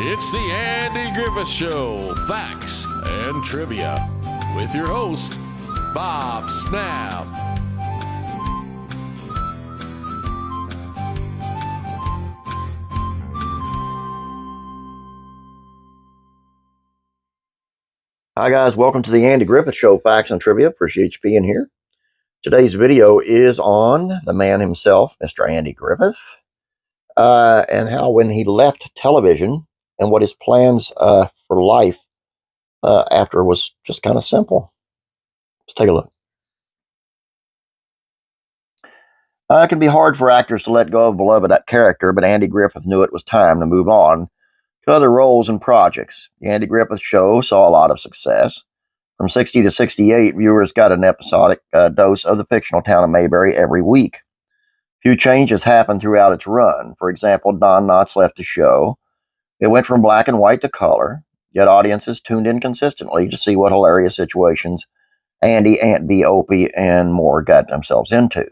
It's the Andy Griffith Show, Facts and Trivia, with your host, Bob Snap. Hi guys, welcome to the Andy Griffith Show, Facts and Trivia. Appreciate you being here. Today's video is on the man himself, Mr. Andy Griffith, and how when he left television and what his plans for life after was just kind of simple. Let's take a look. It can be hard for actors to let go of a beloved character, but Andy Griffith knew it was time to move on to other roles and projects. The Andy Griffith Show saw a lot of success. From 60 to 68, viewers got an episodic dose of the fictional town of Mayberry every week. Few changes happened throughout its run. For example, Don Knotts left the show. It went from black and white to color, yet audiences tuned in consistently to see what hilarious situations Andy, Aunt Bee, Opie, and more got themselves into.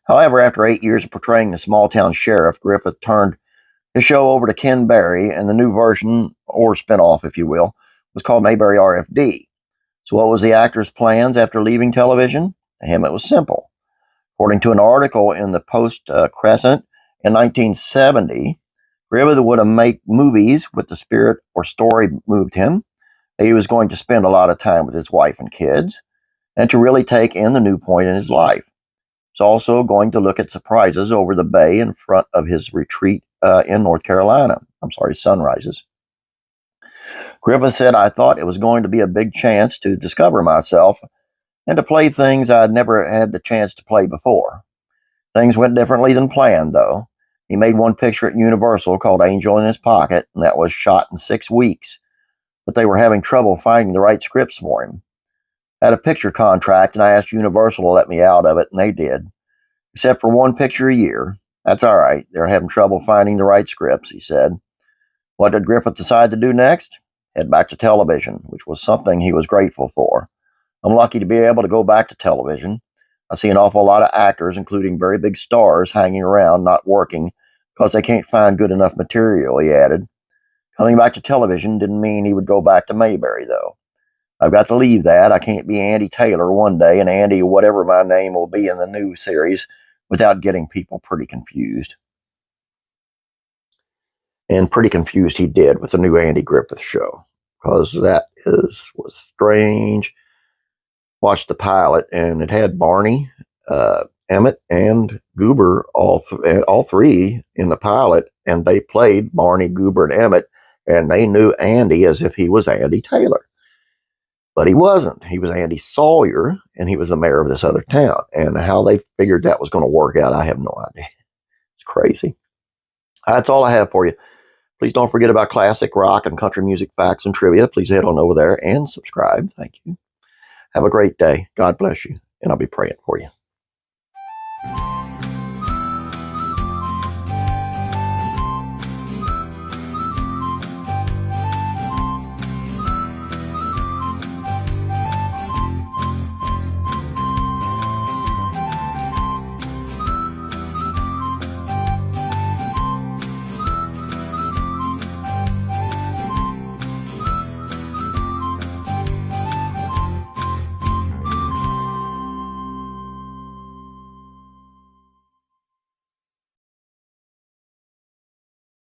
However, after 8 years of portraying the small-town sheriff, Griffith turned his show over to Ken Berry, and the new version, or spinoff, if you will, was called Mayberry RFD. So what was the actor's plans after leaving television? To him, it was simple. According to an article in the Post-Crescent in 1970, Griffith would make movies with the spirit or story moved him. He was going to spend a lot of time with his wife and kids, and to really take in the new point in his life. He's also going to look at surprises over the bay in front of his retreat in North Carolina. Sunrises. Griffith said, "I thought it was going to be a big chance to discover myself and to play things I'd never had the chance to play before. Things went differently than planned, though. He made one picture at Universal called Angel in His Pocket, and that was shot in 6 weeks. But they were having trouble finding the right scripts for him. I had a picture contract, and I asked Universal to let me out of it, and they did. Except for one picture a year. That's all right. They're having trouble finding the right scripts," he said. What did Griffith decide to do next? Head back to television, which was something he was grateful for. "I'm lucky to be able to go back to television. I see an awful lot of actors, including very big stars, hanging around not working because they can't find good enough material," he added. Coming back to television didn't mean he would go back to Mayberry, though. "I've got to leave that. I can't be Andy Taylor one day and Andy whatever my name will be in the new series without getting people pretty confused." And pretty confused he did with the new Andy Griffith Show, because that was strange. Watched the pilot, and it had Barney, Emmett, and Goober, all three in the pilot, and they played Barney, Goober, and Emmett, and they knew Andy as if he was Andy Taylor. But he wasn't. He was Andy Sawyer, and he was the mayor of this other town. And how they figured that was going to work out, I have no idea. It's crazy. That's all I have for you. Please don't forget about classic rock and country music facts and trivia. Please head on over there and subscribe. Thank you. Have a great day. God bless you, and I'll be praying for you.